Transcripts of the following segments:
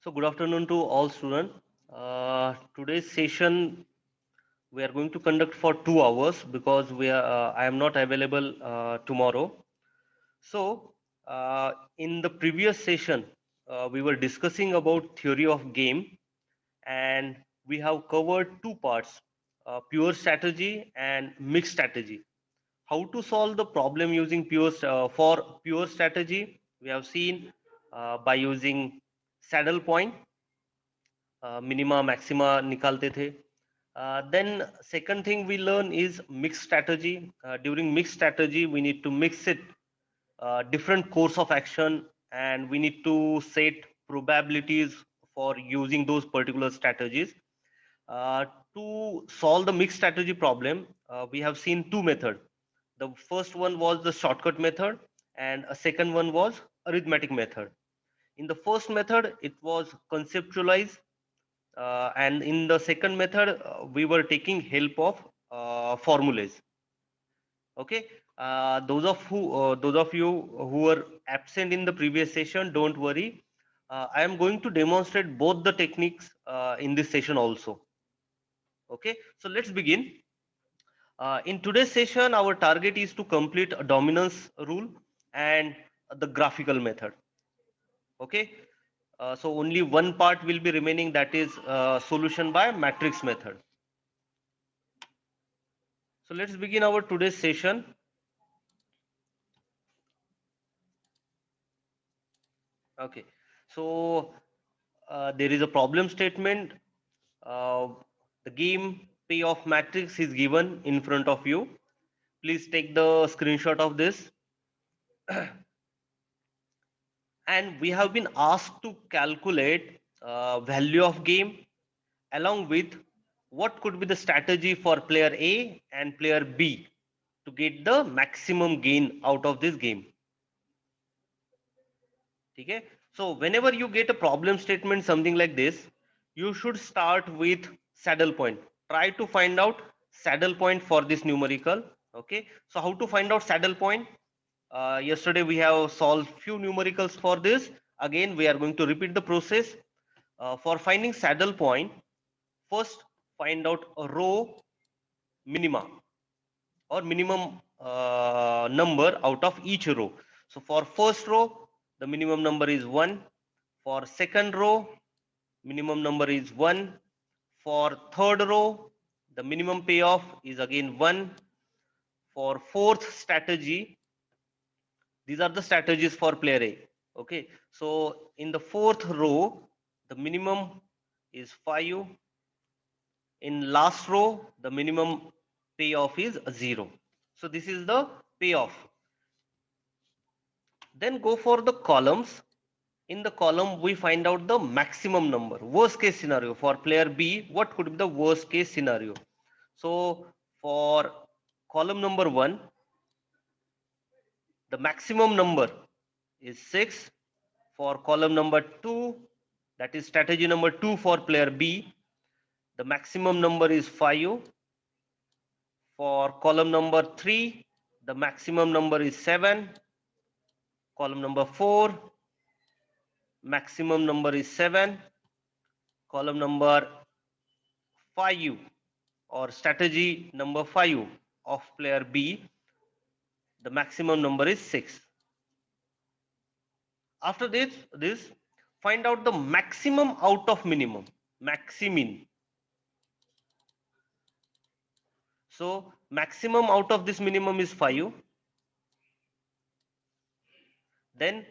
So good afternoon to all students. Today's session we are going to conduct for 2 hours because I am not available tomorrow. So in the previous session we were discussing about theory of game, and we have covered two parts: pure strategy and mixed strategy. How to solve the problem using for pure strategy? We have seen by using saddle point, minima maxima निकालते थे. Then second thing we learn is mixed strategy. During mixed strategy we need to mix it different course of action, and we need to set probabilities for using those particular strategies. uh, to solve the mixed strategy problem, we have seen two methods. The first one was the shortcut method, and a second one was arithmetic method. In the first method it was conceptualized, and in the second method we were taking help of formulas. Okay. Those of you who were absent in the previous session, don't worry. I am going to demonstrate both the techniques in this session also. Okay, so let's begin. In today's session our target is to complete a dominance rule and the graphical method. Okay. So only one part will be remaining, that is solution by matrix method. So let's begin our today's session. Okay. So there is a problem statement. Uh, the game payoff matrix is given in front of you. Please take the screenshot of this. And we have been asked to calculate value of game along with what could be the strategy for player A and player B to get the maximum gain out of this game. Okay. So whenever you get a problem statement something like this, you should start with saddle point. Try to find out saddle point for this numerical. Okay. So how to find out saddle point? Yesterday we have solved few numericals for this. Again we are going to repeat the process. For finding saddle point, first find out a row minima or minimum number out of each row. So for first row, the minimum number is 1. For second row, minimum number is 1. For third row, the minimum payoff is again 1. For fourth strategy, these are the strategies for player A. Okay, so in the fourth row, the minimum is 5. In last row, the minimum payoff is 0. So this is the payoff. Then go for the columns. In the column, we find out the maximum number. Worst case scenario for player B, what could be the worst case scenario? So for column number 1, the maximum number is 6. For column number 2, that is strategy number 2 for player B, the maximum number is 5. For column number 3, the maximum number is 7. Column number 4, maximum number is 7. Column number 5 or strategy number 5 of player B, the maximum number is 6. After this, find out the maximum out of minimum, maximin. So maximum out of this minimum is 5. Then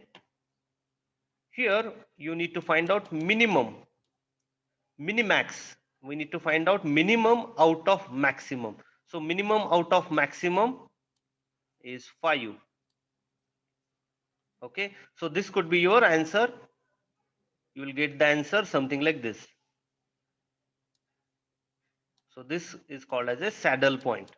here you need to find out minimum, minimax. We need to find out minimum out of maximum. So minimum out of maximum is 5. Okay, so this could be your answer. You will get the answer something like this. So this is called as a saddle point.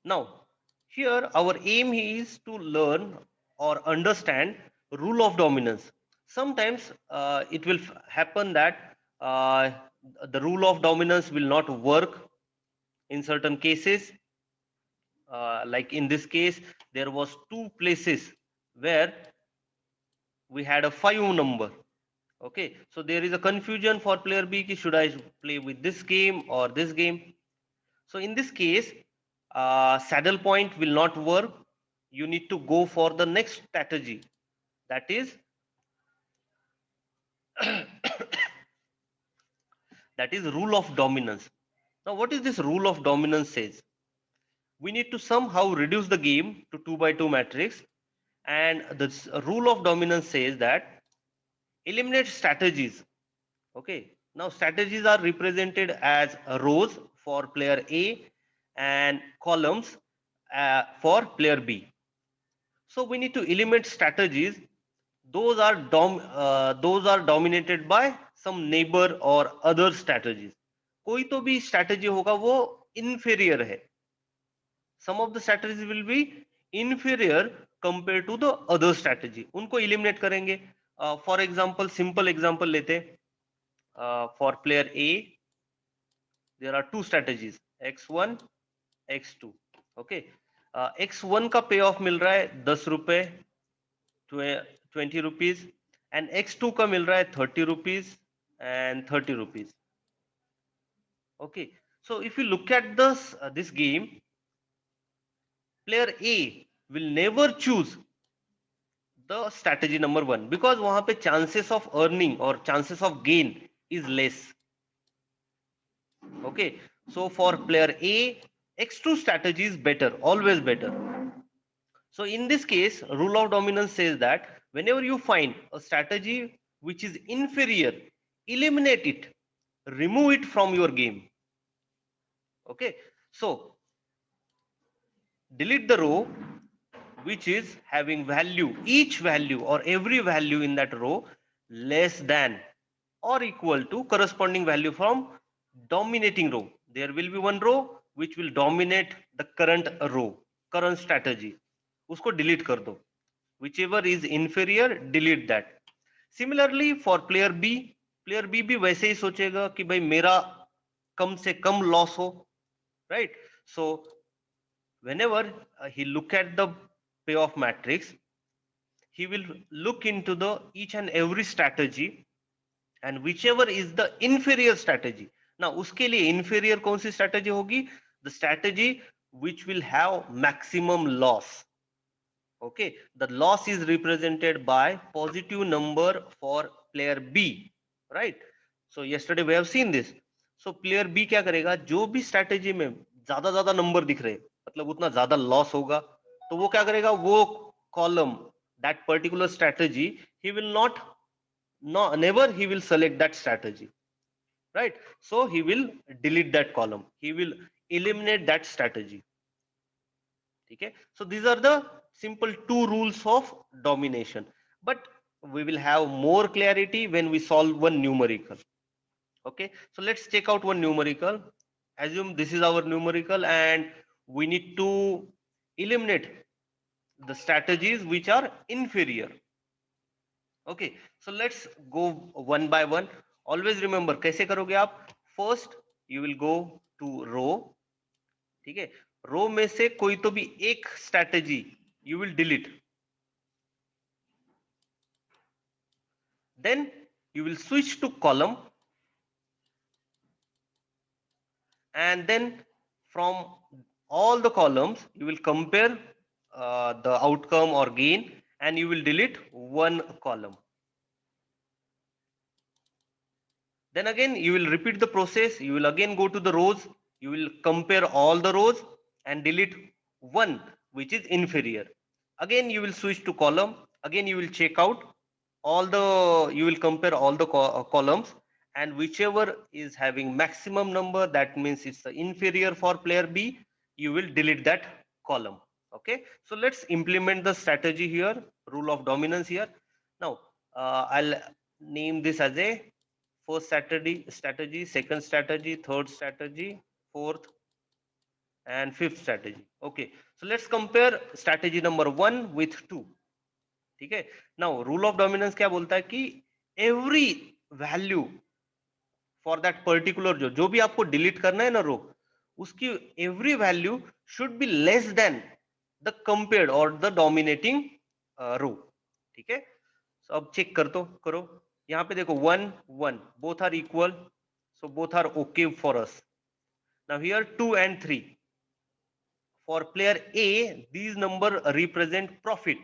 Now here our aim is to learn or understand rule of dominance. Sometimes it will happen that the rule of dominance will not work in certain cases. like in this case, there was two places where we had a 5 number. Okay, so there is a confusion for player B ki should I play with this game or this game. So in this case, saddle point will not work. You need to go for the next strategy, that is that is rule of dominance. Now what is this rule of dominance says? We need to somehow reduce the game to 2 by 2 matrix, and this rule of dominance says that eliminate strategies. Okay, now strategies are represented as rows for player A and columns for player B. So we need to eliminate strategies. Those are dominated by some neighbor or other strategies. कोई तो भी strategy होगा वो inferior है. Some of the strategies will be inferior compared to the other strategy. उनको eliminate करेंगे. For example, simple example लेते. For player A, there are two strategies, x1, x2. Okay, x1 का पे ऑफ मिल रहा है 10 रुपए, 20 rupees, and x2 का मिल रहा है 30 rupees and 30 rupees. Okay, so if you look at this game, player A will never choose the strategy number 1 because वहां पे chances of earning or chances of gain is less. Okay, so for player A, x2 strategy is better, always better. So in this case, rule of dominance says that whenever you find a strategy which is inferior, eliminate it, remove it from your game. Okay, so delete the row which is having value, each value or every value in that row less than or equal to corresponding value from dominating row. There will be one row which will dominate the current row, current strategy. उसको delete कर दो. Whichever is inferior, delete that. Similarly for player B भी वैसे ही सोचेगा कि भाई मेरा कम से कम लॉस हो, right? So whenever he look at the payoff matrix, he will look into the each and every strategy and whichever is the inferior strategy. Now उसके लिए inferior कौन सी strategy होगी? The strategy which will have maximum loss. Okay, the loss is represented by positive number for player B, right? So yesterday we have seen this. So player B क्या करेगा? जो भी strategy में ज्यादा number दिख रहे मतलब उतना ज्यादा लॉस होगा, तो वो क्या करेगा? वो column, that particular strategy, he will not, no, never he will select that strategy, right? So he will delete that column, he will eliminate that strategy. Okay, so these are the simple two rules of domination, but we will have more clarity when we solve one numerical. Okay, so let's check out one numerical. Assume this is our numerical and we need to eliminate the strategies which are inferior. Okay, so let's go one by one. Always remember कैसे करोगे आप? First you will go to row. ठीक है, रो में से कोई तो भी एक strategy you will delete, then you will switch to column, and then from all the columns you will compare the outcome or gain and you will delete one column. Then again you will repeat the process, you will again go to the rows, you will compare all the rows and delete one which is inferior. Again you will switch to column, again you will check out all the, you will compare all the columns, and whichever is having maximum number, that means it's the inferior for player B, you will delete that column. Okay, so let's implement the strategy here, rule of dominance here. Now I'll name this as a first strategy, second strategy, third strategy, fourth and fifth strategy. Okay, so let's compare strategy number 1 with 2. ठीक है, now rule of dominance क्या बोलता है कि every value for that particular जो भी आपको delete करना है ना रो, उसकी every value should be less than the compared और द डोमिनेटिंग रो। ठीक है, so अब चेक करो यहाँ पे देखो 1 1 both are equal, so both are okay for us. Now here 2 and 3 for player A, these number represent profit,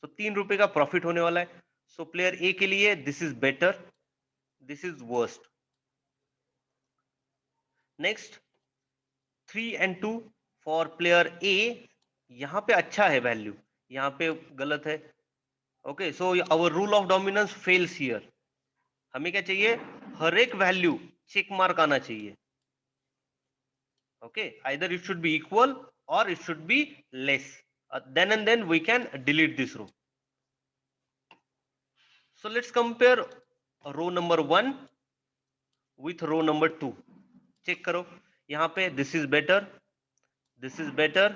so 3 रुपए का प्रॉफिट होने वाला है. So player A के लिए this is better, this is worst. Next 3 and 2 for player A, यहाँ पे अच्छा है वैल्यू, यहाँ पे गलत है. Okay, so our rule of dominance fails here. हमें क्या चाहिए, हर एक वैल्यू चेक मार्क आना चाहिए. Okay, either it should be equal और it should be less, then and then we can delete this row. So let's compare row number 1 with row number 2. Check करो, यहाँ पे this is better, this is better,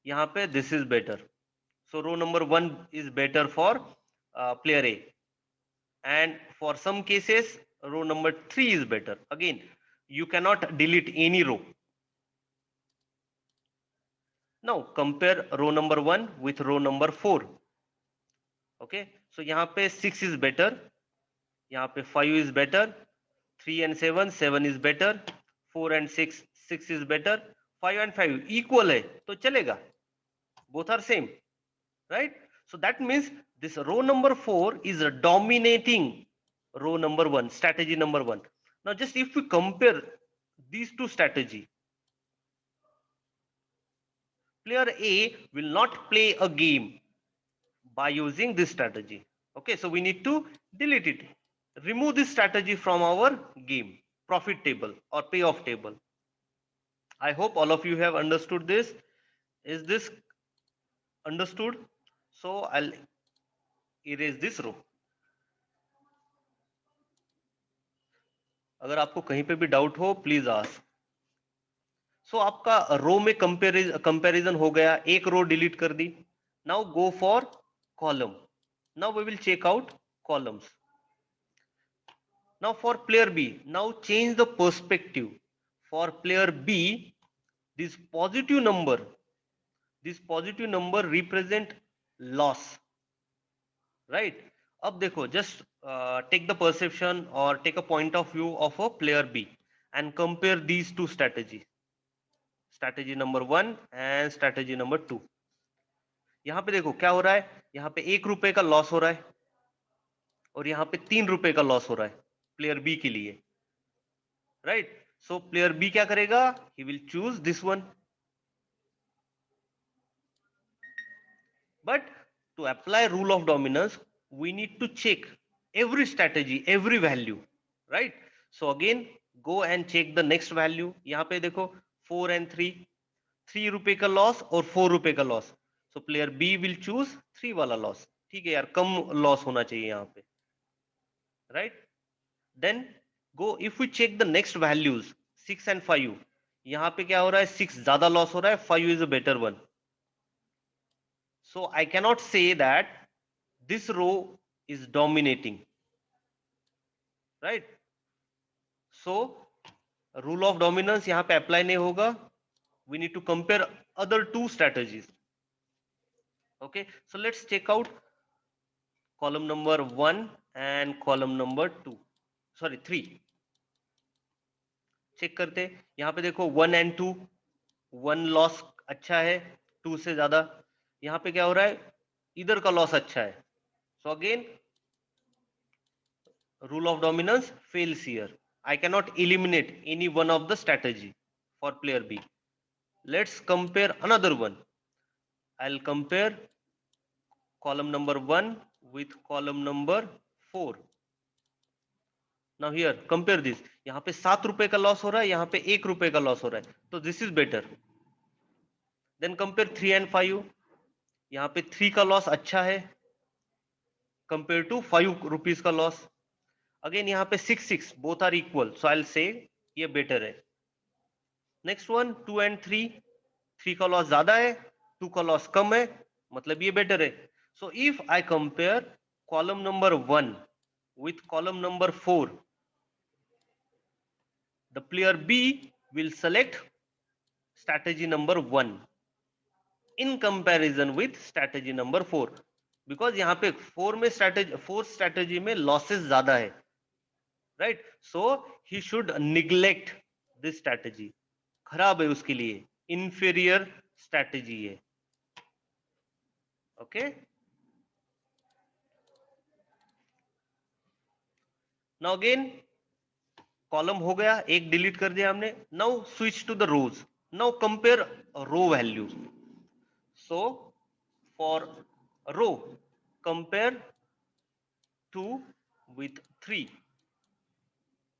यहाँ पे this is better. So row number 1 is better for player A, and for some cases row number 3 is better. Again, you cannot delete any row. Now compare row number 1 with row number 4. Okay, so यहाँ पे 6 is better, यहाँ पे 5 is better, 3 and 7 7 is better, 4 and 6 6 is better, 5 and 5 equal है तो चलेगा, both are same, right? So that means this row number 4 is a dominating row number 1, strategy number 1. Now just if we compare these two strategy, player A will not play a game by using this strategy. Okay, so we need to delete it, remove this strategy from our game profit table or payoff table. I hope all of you have understood this. Is this understood? So I'll erase this row. अगर आपको कहीं पे भी doubt हो please ask. सो आपका रो में comparison हो गया, एक रो डिलीट कर दी. Now go for column. Now we will check out columns. Now for player B, now change the perspective. For player B, this positive number represent loss, right? अब देखो, just take the perception or take a point of view of a player B and compare these two strategies, strategy number 1 and strategy number 2. यहाँ पे देखो क्या हो रहा है, यहाँ पे 1 रुपए का लॉस हो रहा है और यहाँ पे 3 रुपए का लॉस हो रहा है प्लेयर बी के लिए, राइट? सो प्लेयर बी क्या करेगा, he will choose this one. But to apply rule of dominance, we need to check every strategy, every value, right? So again, go and check the next value. यहाँ पे देखो 4 and 3, 3 रुपए का loss और 4 रुपए का loss. So player B will choose 3 वाला loss. ठीक है यार, कम लॉस होना चाहिए यहाँ पे, right? Then go, if we check the next values 6 and 5, यहाँ पे क्या हो रहा है, 6 ज्यादा लॉस हो रहा है, 5 is a better one. So I cannot say that this row is dominating, right? So rule of dominance यहाँ पे apply नहीं होगा. We need to compare other two strategies. Okay, so let's check out column number 1 and column number 2, sorry 3. Check करते, यहाँ पे देखो 1 and 2, 1 loss अच्छा है 2 से ज्यादा. यहाँ पे क्या हो रहा है, इधर का लॉस अच्छा है. So again, rule of dominance fails here. I cannot eliminate any one of the strategy for player B. Let's compare another one. I'll compare column number 1 with column number 4. Now here compare this. यहाँ पे 7 रुपए का loss हो रहा है, यहाँ पे 1 रुपए का लॉस हो रहा है, तो this is better. Then compare 3 and 5. यहाँ पे 3 का लॉस अच्छा है compared to 5 rupees का लॉस. Again यहाँ पे 6 6 both are equal, so I'll say ये better है. नेक्स्ट वन 2 and 3, 3 का लॉस ज्यादा है, 2 का लॉस कम है, मतलब ये बेटर है. So if I compare column number 1 with column number 4, the player B will select strategy number 1 in comparison with strategy number 4, because यहाँ पे 4 में strategy में losses ज्यादा है, right? So he should neglect this strategy. खराब है उसके लिए, inferior strategy है. Okay, now again कॉलम हो गया, एक डिलीट कर दिया हमने. Now switch to the rows. Now compare row values. So for row compare 2 with 3.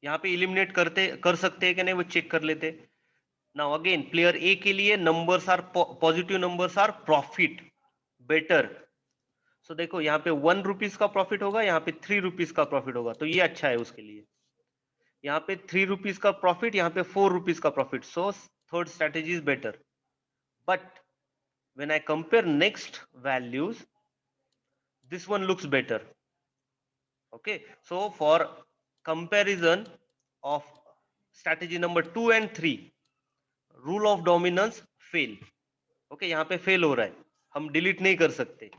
यहां पे इलिमिनेट कर सकते हैं कि नहीं, वो चेक कर लेते. नाउ अगेन प्लेयर ए के लिए numbers are positive, numbers are profit better. So देखो यहाँ पे 1 रुपीज का प्रॉफिट होगा, यहाँ पे 3 रुपीज का प्रॉफिट होगा, तो ये अच्छा है उसके लिए. यहाँ पे 3 रुपीज का प्रॉफिट, यहाँ पे 4 रुपीज का profit. So third strategy is better. But when I compare next values, this one looks better. Okay, so for comparison of strategy number 2 and 3, rule of dominance fail. Okay, यहाँ पे fail हो रहा है, हम delete नहीं कर सकते.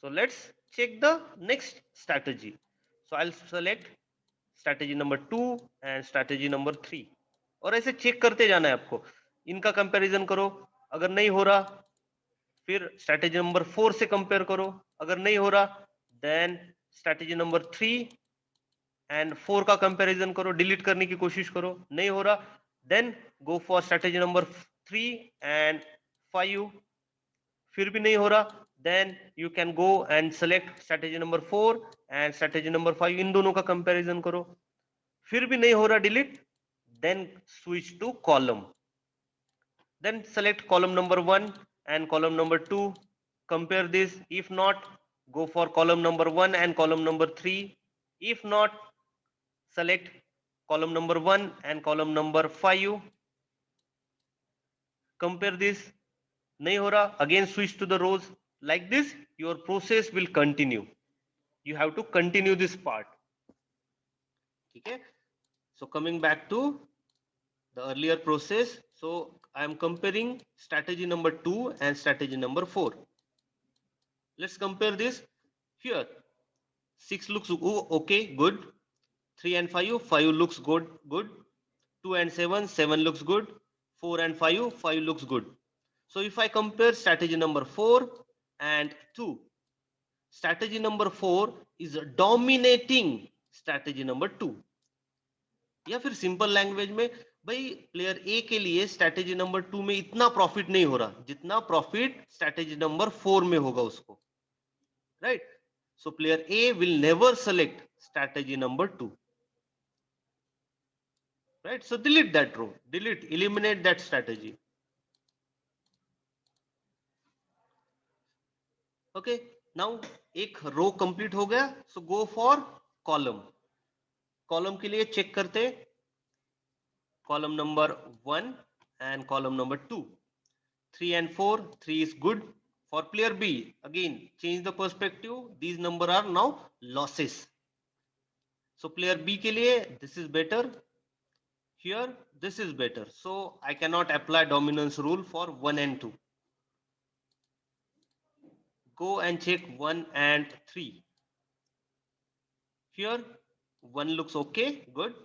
So let's check the next strategy. So I'll select strategy number 2 and strategy number 3. और ऐसे चेक करते जाना है आपको, इनका कंपैरिजन करो. अगर नहीं हो रहा फिर स्ट्रैटेजी नंबर 4 से कंपेयर करो. अगर नहीं हो रहा देन स्ट्रैटेजी नंबर 3 एंड 4 का कंपैरिजन करो, डिलीट करने की कोशिश करो. नहीं हो रहा then go for strategy number 3 and 5. फिर भी नहीं हो रहा then you can go and select strategy number 4 and strategy number 5. इन दोनों का कंपैरिजन करो. फिर भी नहीं हो रहा delete, then switch to column. Then select column number 1 and column number 2. Compare this. If not, go for column number 1 and column number 3. If not, select column number 1 and column number 5. Compare this. नहीं हो रहा, again switch to the rows. Like this, your process will continue. You have to continue this part. ठीक है? So coming back to the earlier process. So I am comparing strategy number 2 and strategy number 4. Let's compare this. Here 6 looks okay, good. 3 and 5 looks good. 2 and 7 looks good. 4 and 5 looks good. So if I compare strategy number 4 and 2, strategy number 4 is dominating strategy number 2. या फिर simple language में, भाई player A के लिए strategy number 2 में इतना profit नहीं हो रहा जितना प्रॉफिट स्ट्रैटेजी नंबर 4 में होगा उसको, right? So player A will never select strategy number 2, right? So delete that row, delete, eliminate that strategy. Okay, now एक रो कंप्लीट हो गया. So go for column. Column के लिए चेक करते column number 1 and column number 2. 3 and 4, 3 is good. For player B, again change the perspective, these number are now losses. So player B के लिए this is better, here this is better. So I cannot apply dominance rule for 1 and 2. Go and check 1 and 3. Here 1 looks okay, good.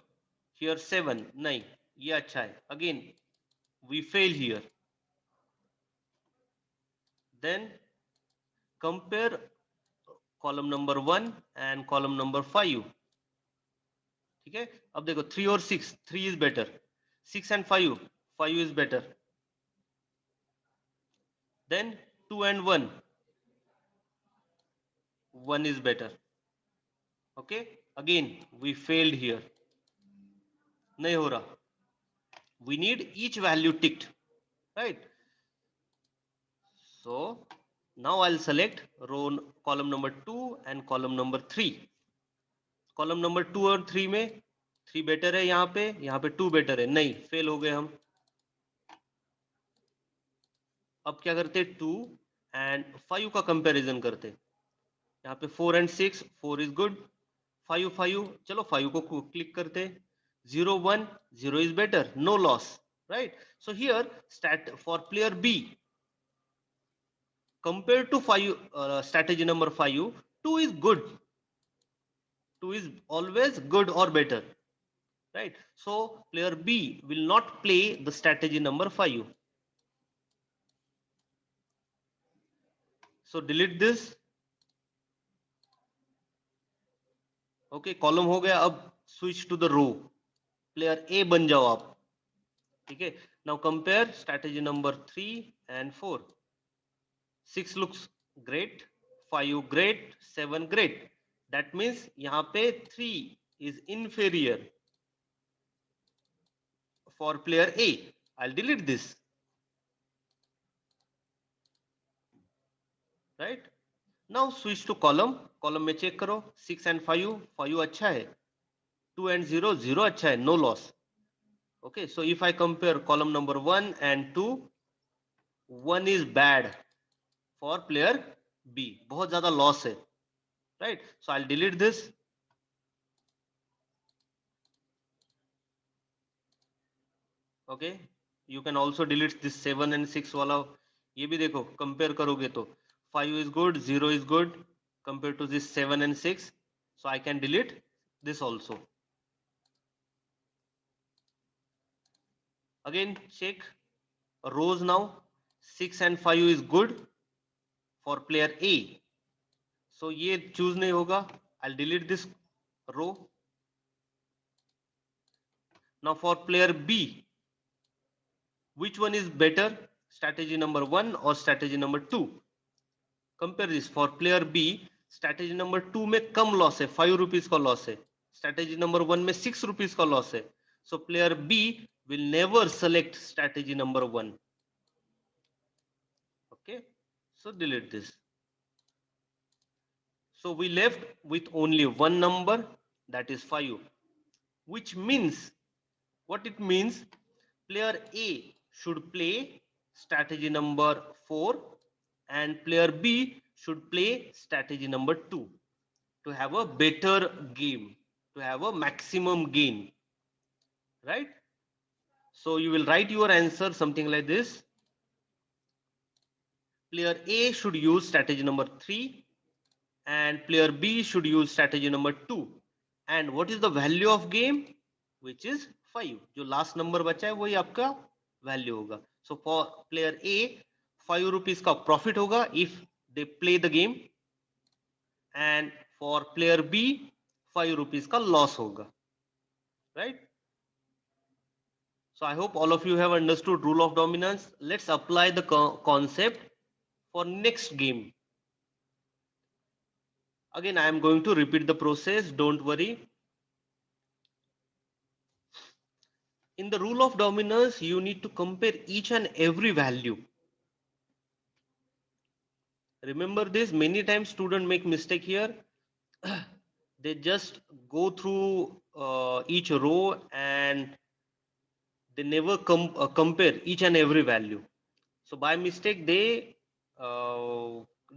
Here 7, नहीं, ये अच्छा है. Again we fail here. Then compare column number 1 and column number 5. ठीक है, अब देखो 3 और 6, 3 is better. 6 and 5, 5 is better. Then 2 and 1, 1 is better. Okay, again we failed here. नहीं हो रहा. We need each value ticked, right? So now I'll select row column number 2 and column number 3. Column number 2 और 3 में 3 better है, यहाँ पे 2 better है, नहीं, फेल हो गए हम. अब क्या करते, 2 एंड 5 का कंपैरिजन करते. यहाँ पे 4 एंड 6, 4 इज गुड. 5, चलो 5 को क्लिक करते. 0 1, 0 is better, no loss. right? So here for player B, compared to 5, strategy number 5, 2 is good. 2 is always good or better, right? So player B will not play the strategy number 5. So delete this. Okay column हो गया. अब switch to the row. Player A बन जाओ आप. ठीक है. Now compare strategy number 3 and 4. 6 looks great, 5 great, 7 great. That means यहाँ पे 3 is inferior for player A. I'll delete this. Right? Now switch to column. Column में check करो. 6 and 5. 5 अच्छा है. 2 and 0. 0 अच्छा है. No loss. Okay. So if I compare column number 1 and 2, 1 is bad for player B. बहुत ज्यादा loss है. Right? So I'll delete this. Okay. You can also delete this 7 and 6 वाला. ये भी देखो कंपेयर करोगे तो 5 is good, 0 is good compared to this 7 and 6. So I can delete this also. Again check rows now. 6 and 5 is good for player A. So ये choose नहीं होगा. I'll delete this row. Now for player B, which one is better? Strategy number 1 or strategy number 2? Compare this. For player B, strategy number 2 में कम loss है. 5 rupees का loss है. Strategy number 1 में 6 rupees का loss है. So player B will never select strategy number 1. Okay. So delete this. So we left with only one number, that is 5. Which means, what it means, player A should play strategy number 4 and player B should play strategy number 2 to have a better game, to have a maximum gain, right? So you will write your answer something like this. Player A should use strategy number 3 and player B should use strategy number 2. And what is the value of game? Which is 5. जो last number बचा है वही आपका value होगा. So for player A, 5 rupees का profit होगा if they play the game, and for player B, 5 rupees का loss होगा, right? So I hope all of you have understood rule of dominance. Let's apply the concept for next game. Again, I am going to repeat the process. Don't worry. In the rule of dominance, you need to compare each and every value. Remember this, many times students make mistake here. They just go through each row and they never compare each and every value. So by mistake, they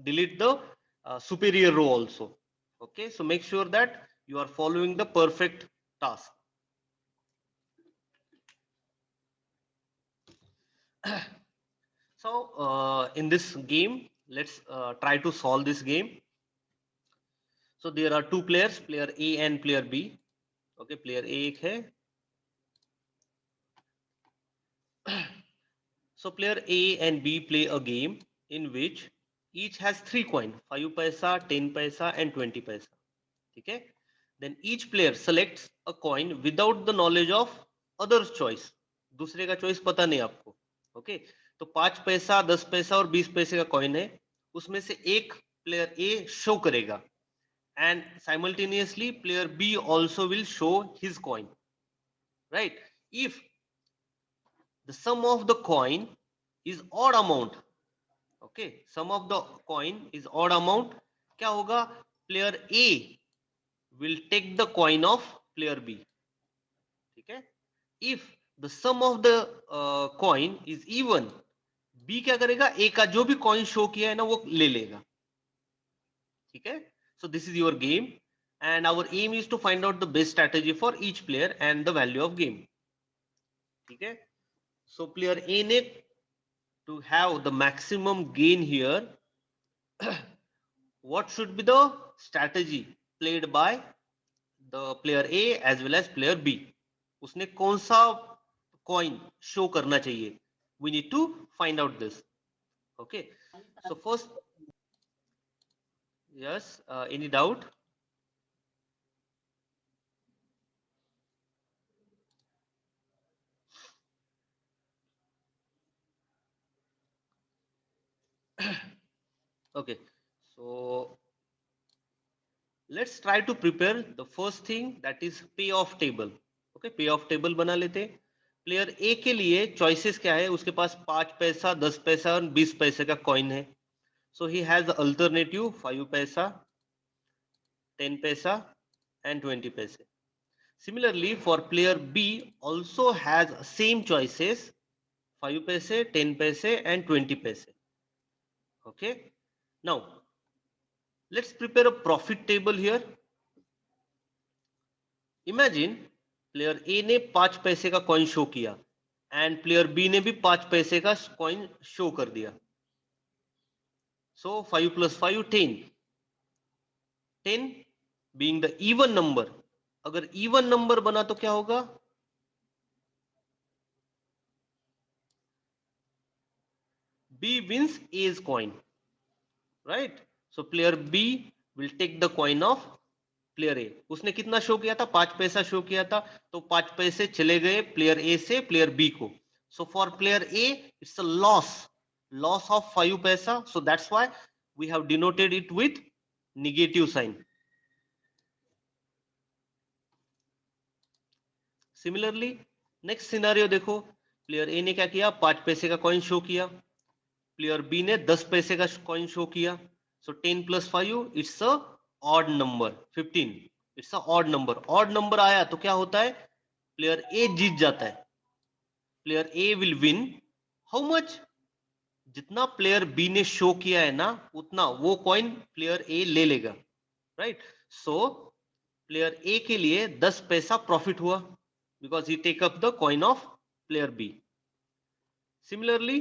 delete the superior row also. Okay, so make sure that you are following the perfect task. So in this game, let's try to solve this game. So there are two players, player A and player B. Okay, player A एक है. So player A and B play a game in which each has 3 coins, 5 paisa, 10 paisa and 20 paisa. Okay. Then each player selects a coin without the knowledge of other's choice. दूसरे का choice पता नहीं आपको. Okay. तो 5 पैसा, 10 पैसा और 20 पैसे का coin है. उसमें से एक player A show करेगा. And simultaneously player B also will show his coin. Right. If the sum of the coin is odd amount, okay, sum of the coin is odd amount, क्या होगा? Player A will take the coin of player B. ठीक है. If the sum of the coin is even, B क्या करेगा? A का जो भी coin show किया है ना वो ले लेगा. ठीक है. So this is your game and our aim is to find out the best strategy for each player and the value of game. ठीक है. So player A need to have the maximum gain here. What should be the strategy played by the player A as well as player B? उसने कौन सा coin show करना चाहिए? We need to find out this. Okay. So first, yes, any doubt? Okay. So let's try to prepare the first thing, that is payoff table. Okay, payoff table बना लेते हैं. Player A के लिए choices क्या है? उसके पास 5 पैसा, 10 पैसा और 20 पैसे का कॉइन है. सो ही हैज अल्टरनेटिव 5 पैसा, 10 paisa and 20 paise. Similarly, for player B also has same choices, 5 paise, 10 paise and 20 paise. Okay. Now, let's prepare a profit table here. Imagine player A ने 5 पैसे का कॉइन शो किया and player B ने भी 5 पैसे का coin show कर दिया. सो 5 plus 5 10. 10 being the even number. अगर इवन नंबर बना तो क्या होगा? B wins A's coin, right? So player B will take the coin of player A. उसने कितना शो किया था? 5 पैसा शो किया था, तो 5 पैसे चले गए प्लेयर A से प्लेयर B को. So for player A, it's a loss of 5 paisa. So that's why we have denoted it with negative sign. Similarly, next scenario देखो, प्लेयर A ने क्या किया? 5 पैसे का कॉइन शो किया, प्लेयर B ने 10 पैसे का कॉइन शो किया. So 10 plus 5, it's a odd number, 15. It's a odd number. Odd number आया तो क्या होता है? प्लेयर A जीत जाता है. Player A will win how much? जितना प्लेयर बी ने शो किया है ना, उतना वो कॉइन प्लेयर ए ले लेगा, राइट? सो प्लेयर ए के लिए 10 पैसा प्रॉफिट हुआ because he take up the coin of player B. Similarly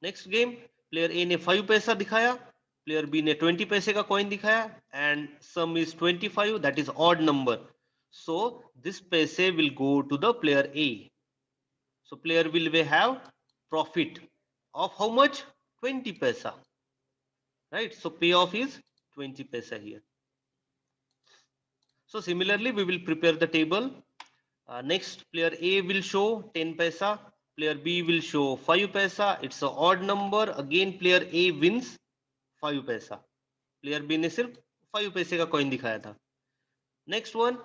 next game, player A ने 5 पैसा दिखाया, प्लेयर बी ने 20 पैसे का कॉइन दिखाया and sum is 25, that is odd number. So this पैसे will go to the player A. So player will have profit of how much? 20 paisa, right? So payoff is 20 paisa here. So similarly, we will prepare the table. Next, player A will show 10 paisa, player B will show 5 paisa. It's an odd number. Again, player A wins 5 paisa. Player B ने सिर्फ 5 पैसे का coin दिखाया था. Next one,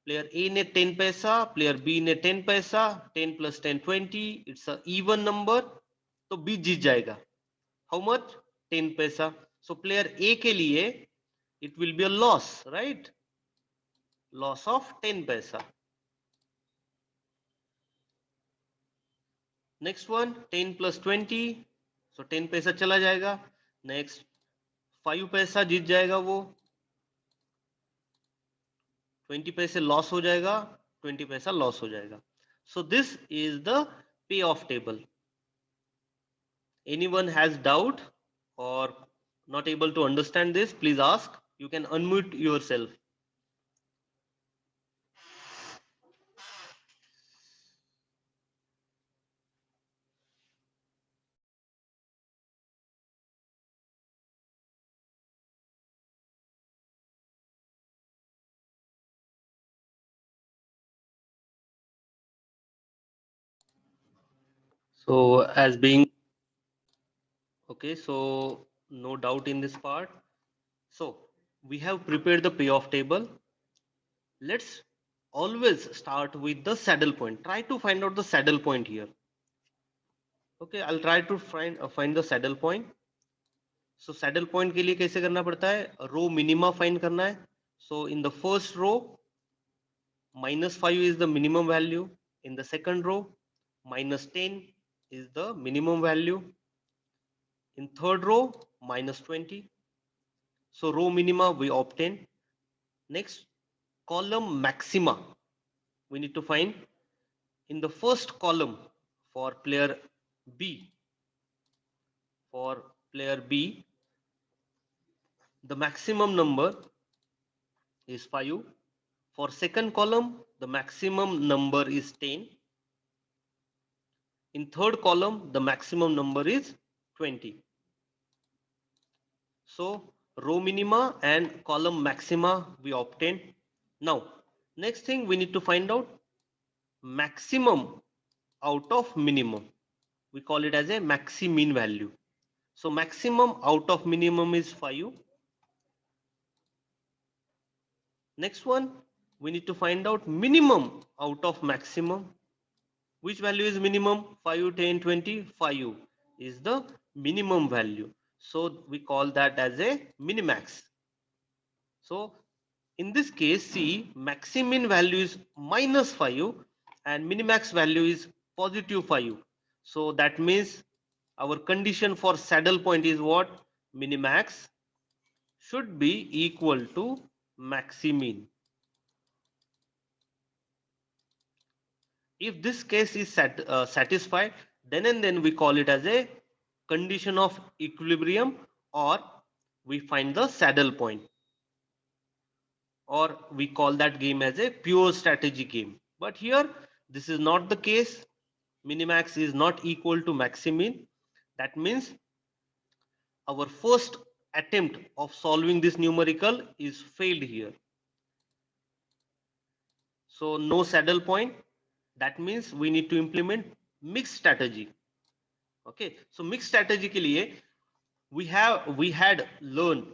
player A ने 10 पैसा, player B ने 10 पैसा, 10 plus 10 20, it's a even number, तो बी जीत जाएगा. How much? 10 पैसा. सो प्लेयर ए के लिए it will be a loss, right? Loss of 10 पैसा. नेक्स्ट वन, 10 plus 20, सो 10 पैसा चला जाएगा. नेक्स्ट 5 पैसा जीत जाएगा वो, 20 पैसे लॉस हो जाएगा, 20 पैसा लॉस हो जाएगा. So this is the payoff table. Anyone has doubt or not able to understand this, please ask. You can unmute yourself. So as being okay, so no doubt in this part. So we have prepared the payoff table. Let's always start with the saddle point. Try to find out the saddle point here. Okay, I'll try to find the saddle point. So saddle point के लिए कैसे करना पड़ता है? Row minima find करना है. So in the first row, -5 is the minimum value. In the second row, -10 is the minimum value. In third row, -20. So row minima we obtain. Next, column maxima we need to find. in the first column for player B, the maximum number is 5. For second column, the maximum number is 10. In third column, the maximum number is 20. So row minima and column maxima we obtained. Now, next thing we need to find out maximum out of minimum. We call it as a maxi-min value. So maximum out of minimum is 5. Next one, we need to find out minimum out of maximum. Which value is minimum? 5, 10, 20. 5 is the minimum value. So we call that as a minimax. So in this case, see, maximin value is -5 and minimax value is +5. So that means our condition for saddle point is what? Minimax should be equal to maximin. If this case is satisfied, then and then we call it as a condition of equilibrium, or we find the saddle point, or we call that game as a pure strategy game. But here this is not the case. Minimax is not equal to maximin. That means our first attempt of solving this numerical is failed here. So no saddle point. That means we need to implement mixed strategy. Okay, so mixed strategy के लिए we had learned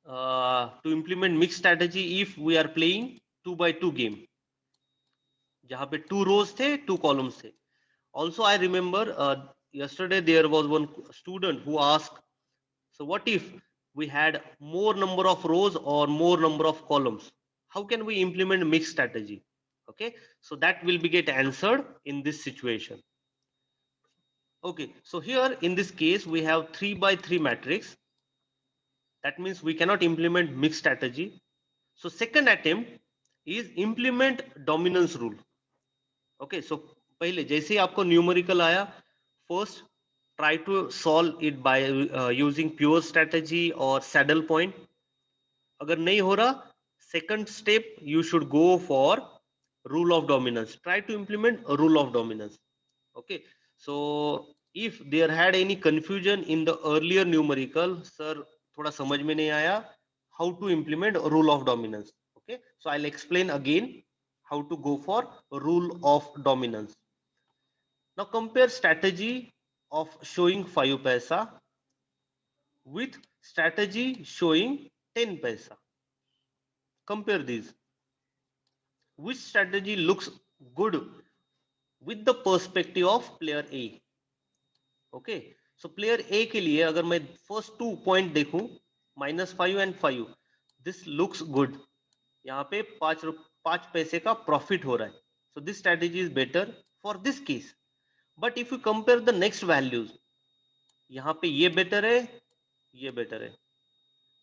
to implement mixed strategy if we are playing 2x2 game, जहाँ पे 2 rows थे 2 columns थे. Also I remember yesterday there was one student who asked, so what if we had more number of rows or more number of columns? How can we implement mixed strategy? Okay, so that will be get answered in this situation. Okay, so here in this case we have 3x3 matrix. That means we cannot implement mixed strategy. So second attempt is implement dominance rule. Okay, so पहले जैसे ही आपको numerical आया, first try to solve it by using pure strategy or saddle point. अगर नहीं हो रहा, second step you should go for rule of dominance. Try to implement a rule of dominance. Okay, so if there had any confusion in the earlier numerical, sir थोड़ा समझ में नहीं आया, how to implement a rule of dominance. Okay, so I'll explain again how to go for rule of dominance. Now compare strategy of showing 5 paisa with strategy showing 10 paisa. Compare these. Which strategy looks good with the perspective of player A? Okay, so player A के लिए अगर मैं first 2 point देखूं, -5 and 5, this looks good. यहाँ पे 5 पैसे का profit हो रहा है. So this strategy is better for this case. But if you compare the next values, यहाँ पे ये better है, ये better है.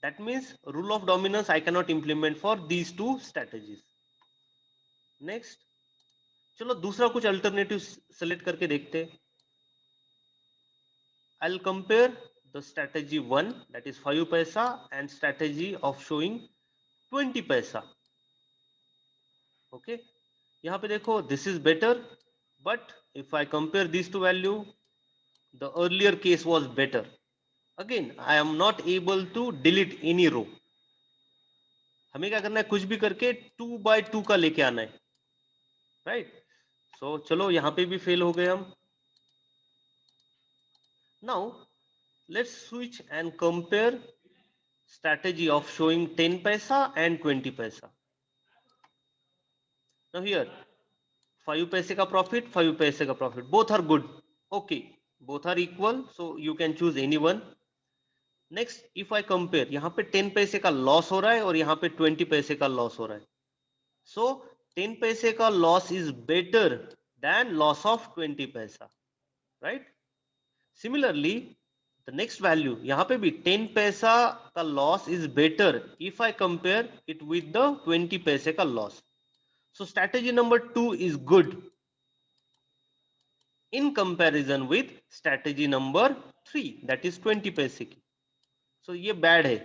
That means rule of dominance I cannot implement for these two strategies. Next, चलो दूसरा कुछ alternative select करके देखते हैं. I'll compare the strategy 1, that is 5 paisa, and strategy of showing 20 paisa. Okay, यहाँ पे देखो, this is better, but if I compare these two value, the earlier case was better. Again, I am not able to delete any row. हमें क्या करना है, कुछ भी करके 2x2 का लेके आना है, right? So चलो यहाँ पे भी फेल हो गए हम. Now let's switch and compare strategy of showing 10 paisa and 20 paisa. Now here 5 paise ka profit, 5 paise ka profit, both are good. Okay, both are equal, so you can choose any one. Next, if I compare, यहाँ पे 10 पैसे का loss हो रहा है और यहाँ पे 20 पैसे का लॉस हो रहा है. So 10 पैसे का loss is better than loss of 20 पैसा, right? Similarly, the next value, यहाँ पे भी 10 पैसा का loss is better if I compare it with the 20 पैसे का loss. So strategy number 2 is good. in comparison with strategy number 3 that is 20 पैसे की. So ये bad है,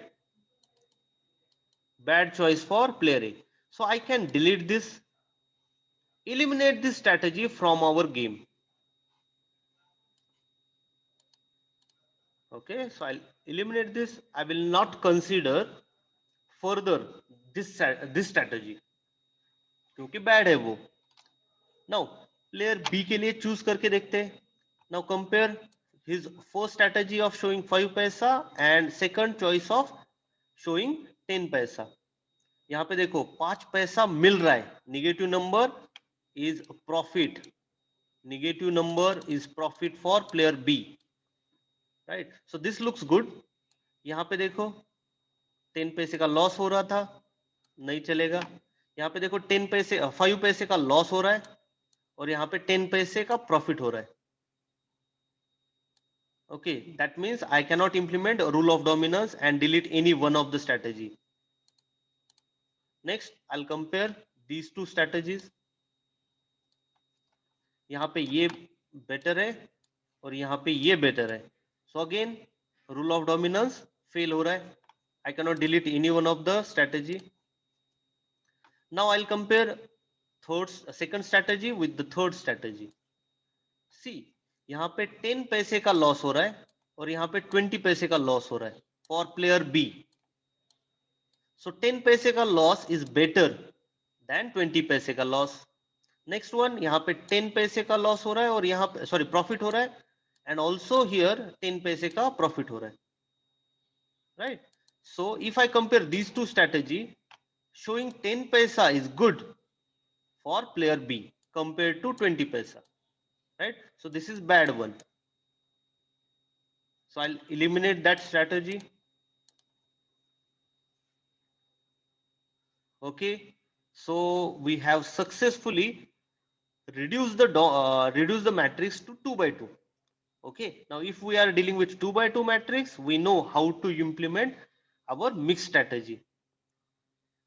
bad choice for player A. So I can delete this, eliminate this strategy from our game. Okay, so I'll eliminate this. I will not consider further this strategy क्योंकि bad है वो. Now player B के लिए choose करके देखते हैं. Now compare his first strategy of showing 5 पैसा and second choice of showing 10 पैसा. यहाँ पे देखो 5 पैसा मिल रहा है. Negative number is profit. Negative number is profit for player B. Right? So this looks good. यहाँ पे देखो 10 पैसे का लॉस हो रहा था, नहीं चलेगा. यहाँ पे देखो 10 पैसे 5 पैसे का लॉस हो रहा है और यहाँ पे 10 पैसे का प्रॉफिट हो रहा है. Okay, that means I cannot implement a rule of dominance and delete any one of the strategy. Next, I'll compare these two strategies. यहाँ पे ये better है और यहाँ पे ये better है. So again, rule of dominance fail हो रहा है. I cannot delete any one of the strategy. Now I'll compare second strategy with the third strategy. See, यहाँ पे 10 पैसे का लॉस हो रहा है और यहाँ पे 20 पैसे का लॉस हो रहा है फॉर प्लेयर बी. सो 10 पैसे का लॉस इज बेटर देन 20 पैसे का लॉस. नेक्स्ट वन, यहाँ पे 10 पैसे का लॉस हो रहा है और यहाँ पे सॉरी प्रॉफिट हो रहा है एंड ऑल्सो हियर 10 पैसे का प्रॉफिट हो रहा है. Right, so if I compare these two strategy, showing 10 paisa is good for player B compared to 20 paisa. Right, so this is bad one. So I'll eliminate that strategy. Okay, so we have successfully reduced the matrix to 2 by 2. Okay, now if we are dealing with 2 by 2 matrix, we know how to implement our mixed strategy.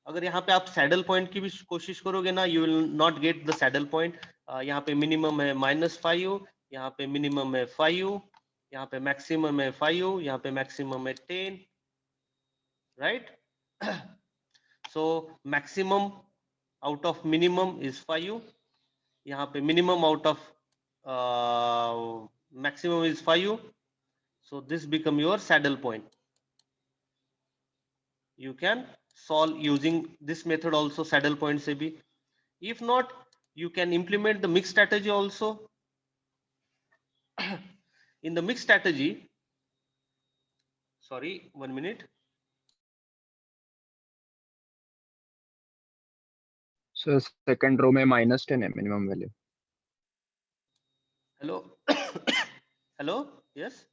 अगर यहाँ पे आप saddle point की भी कोशिश करोगे ना, you will not get the saddle point. यहाँ पे मिनिमम है -5, यहाँ पे मिनिमम है 5, यहाँ पे मैक्सिमम है 5, यहाँ पे मैक्सिमम है 10. Right, so maximum out of minimum is 5. यहाँ पे minimum out of maximum is 5. So this become your saddle point. You can solve using this method also, saddle point se bhi. If not, you can implement the mixed strategy also. In the mixed strategy, sorry, 1 minute. So second row में -10 है minimum value. Hello. Hello, yes.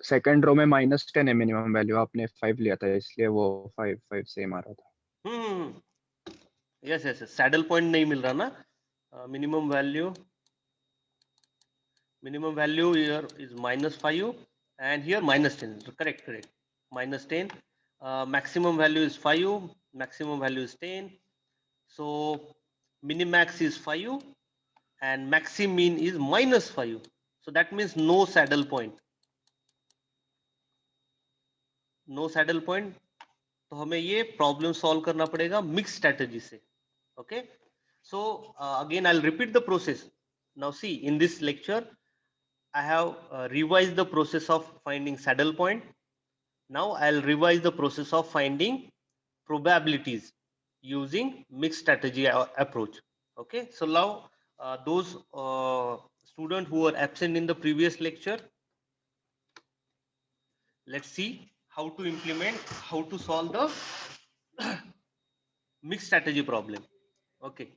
Second row में -10 है minimum value. आपने 5 लिया था इसलिए वो 5 same आ रहा था. यस यस, सैडल पॉइंट नहीं मिल रहा ना. Minimum value here is -5 and here -10. Correct, -10. Maximum value is 5, maximum value is 10. So minimax is 5 and maximin is -5. So that means no saddle point. No saddle point. तो हमें ये problem solve करना पड़ेगा mix strategy से. Okay, so again I will repeat the process. Now see, in this lecture I have revised the process of finding saddle point. Now I'll revise the process of finding probabilities using mixed strategy approach. Okay, so now those students who were absent in the previous lecture, let's see how to implement, how to solve the mixed strategy problem. Okay,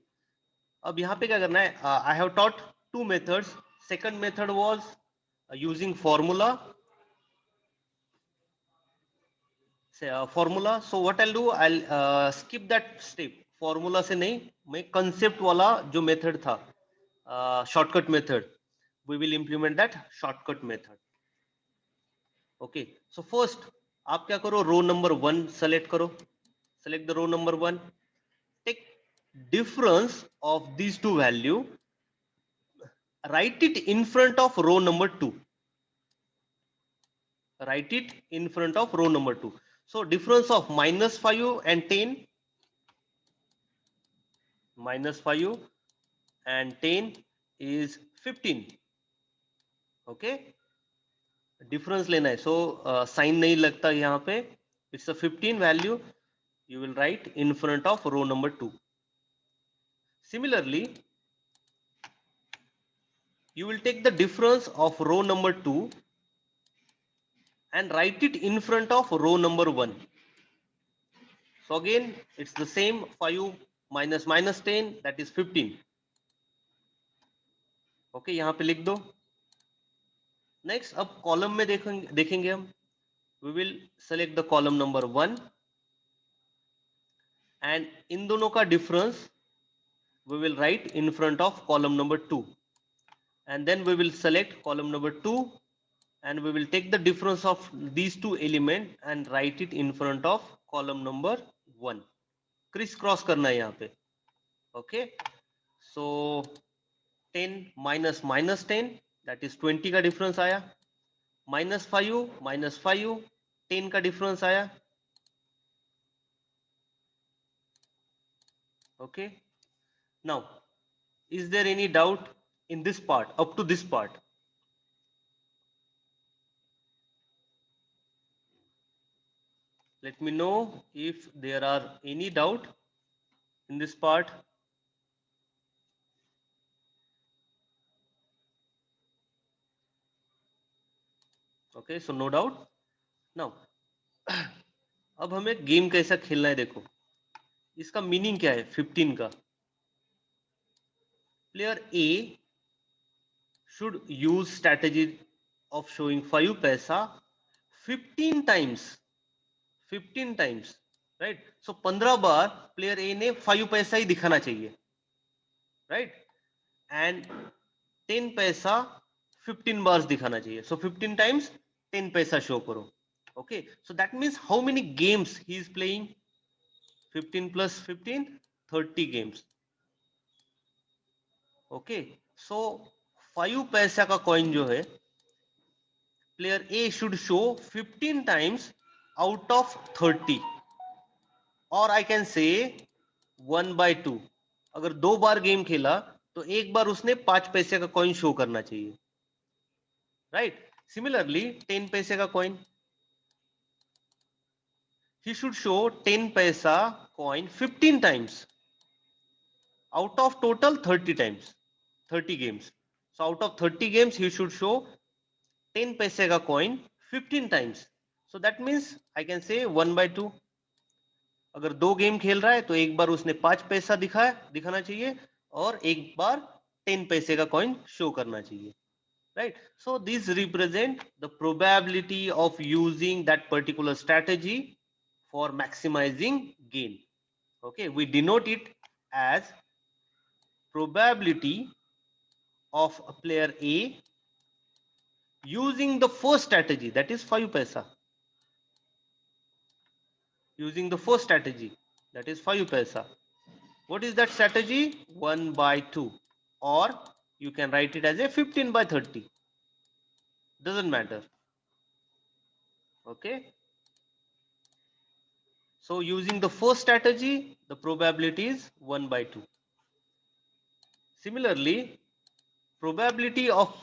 अब यहाँ पे क्या करना है? I have taught 2 methods. Second method was using formula. So what I'll do, I'll skip that step. Formula से नहीं, मैं concept वाला जो method था, shortcut method, we will implement that shortcut method. Okay, so first आप क्या करो, row number 1 select करो. Select the row number 1. Take difference of these two value write it in front of row number 2. Write it in front of row number 2. So difference of -5 and 10, -5 and 10 is 15. Okay, difference लेना है. So sine नहीं लगता यहाँ पे. It's a 15 value. You will write in front of row number 2. Similarly, you will take the difference of row number 2 and write it in front of row number 1. So again, it's the same. 5 minus minus 10, that is 15. Okay, यहाँ पे लिख दो. Next, अब column में देखेंगे हम. We will select the column number 1 and इन दोनों का difference we will write in front of column number 2, and then we will select column number 2 and we will take the difference of these two elements and write it in front of column number 1. Criss cross करना है यहाँ पे. Okay, so 10 minus minus 10, that is 20 का difference आया. -5 minus 5, 10 का difference आया. Okay, now is there any doubt in this part, up to this part? Let me know if there are any doubt in this part. Okay, so no doubt. Now अब हमें game कैसा खेलना है. देखो इसका meaning क्या है 15 का. Player A should use strategy of showing 5 पैसा 15 times. 15 times, right? So 15 bar player A ने 5 पैसा ही दिखाना चाहिए, right? And 10 पैसा 15 बार दिखाना चाहिए. So 15 times 10 पैसा शो करो. Okay, so that means how many games he is playing? 15 plus 15, 30 games. Okay, so 5 पैसा का कॉइन जो है player A should show 15 times out of 30, और आई कैन से 1/2. अगर 2 बार गेम खेला तो एक बार उसने 5 पैसे का कॉइन शो करना चाहिए, राइट? सिमिलरली 10 पैसे का coin, he should show 10 paisa coin 15 times out of total 30 times, 30 games. So out of 30 games he should show 10 paise ka coin 15 times. So that means I can say 1/2. अगर 2 game खेल रहा है तो एक बार उसने 5 पैसा दिखाना चाहिए और एक बार 10 पैसे का कॉइन शो करना चाहिए, right? So these represent the probability of using that particular strategy for maximizing gain. Okay, we denote it as probability of a player A using the first strategy, that is 5 paisa. Using the first strategy, that is 5 paisa. What is that strategy? 1/2, or you can write it as a 15/30. Doesn't matter. Okay, so using the first strategy, the probability is 1/2. Similarly, probability of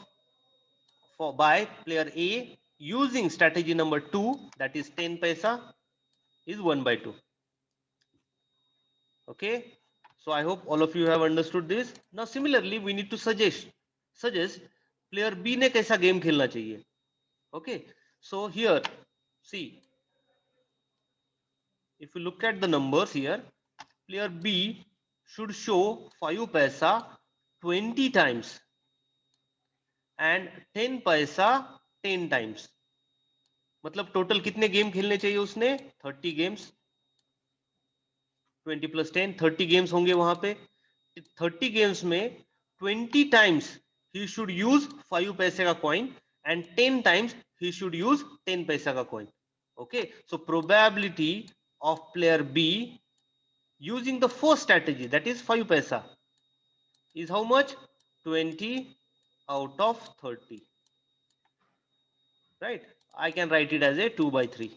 by player A using strategy number 2, that is 10 paisa, is 1/2. Okay, so I hope all of you have understood this. Now similarly we need to suggest player B ने कैसा game खेलना चाहिए. Okay, so here see, if you look at the numbers here, player B should show 5 paisa 20 times and 10 paisa 10 times. मतलब total कितने game खेलने चाहिए उसने? 30 games. 20 plus 10, 30 games होंगे वहां पे. 30 गेम्स में 20 times he should use 5 पैसे का coin and 10 times he should use 10 पैसा का coin. Okay, so probability of player B using the first strategy, that is 5 paisa, is how much? 20 out of 30, right? I can write it as a 2 by 3.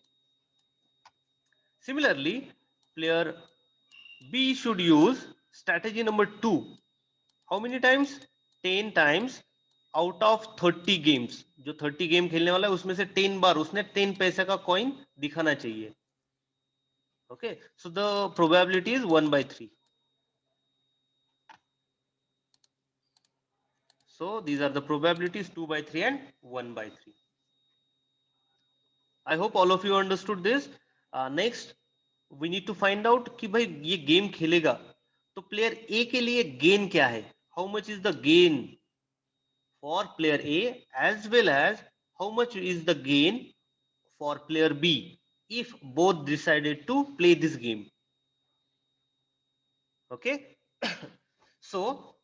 Similarly, player B should use strategy number 2. How many times? 10 times out of 30 games. जो 30 game खेलने वाला है उसमें से 10 बार उसने 10 पैसे का coin दिखाना चाहिए. Okay, so the probability is 1 by 3. So these are the probabilities 2 by 3 and 1 by 3. I hope all of you understood this. Next, we need to find out कि भाई ये गेम खेलेगा तो प्लेयर ए के लिए gain क्या है. How much is the gain for player A as well as how much is the gain for player B if both decided to play this game. Okay. So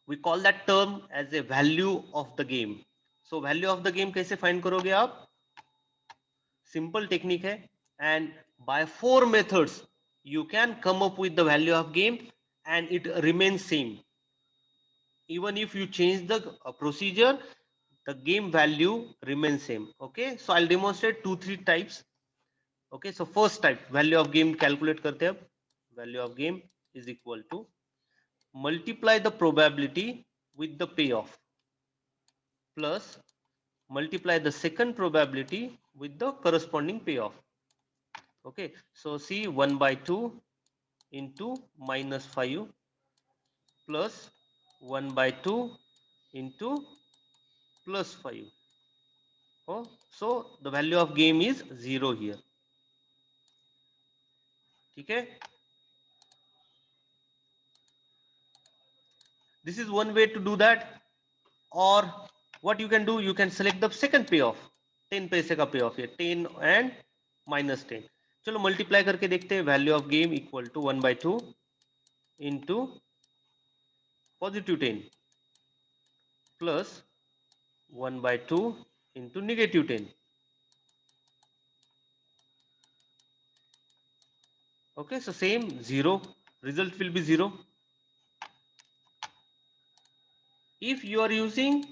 we call that term as a value of the game. So value of the game कैसे find करोगे आप? Simple technique है, and by 4 methods you can come up with the value of game and it remains same. Even if you change the procedure, the game value remains same. Okay, so I'll demonstrate 2-3 types. Okay, so first type value of game calculate करते हैं. Value of game is equal to multiply the probability with the payoff plus multiply the second probability with the corresponding payoff. Okay, so see 1 by 2 into minus 5 plus 1 by 2 into plus 5. Oh, so the value of game is 0 here. Okay, this is one way to do that. Or what you can do, you can select the second payoff. 10 पैसे का payoff है, 10 and minus 10. चलो multiply करके देखते हैं. Value of game equal to 1 by 2 into positive 10 plus 1 by 2 into negative 10. Okay, so same 0, result will be 0. If you are using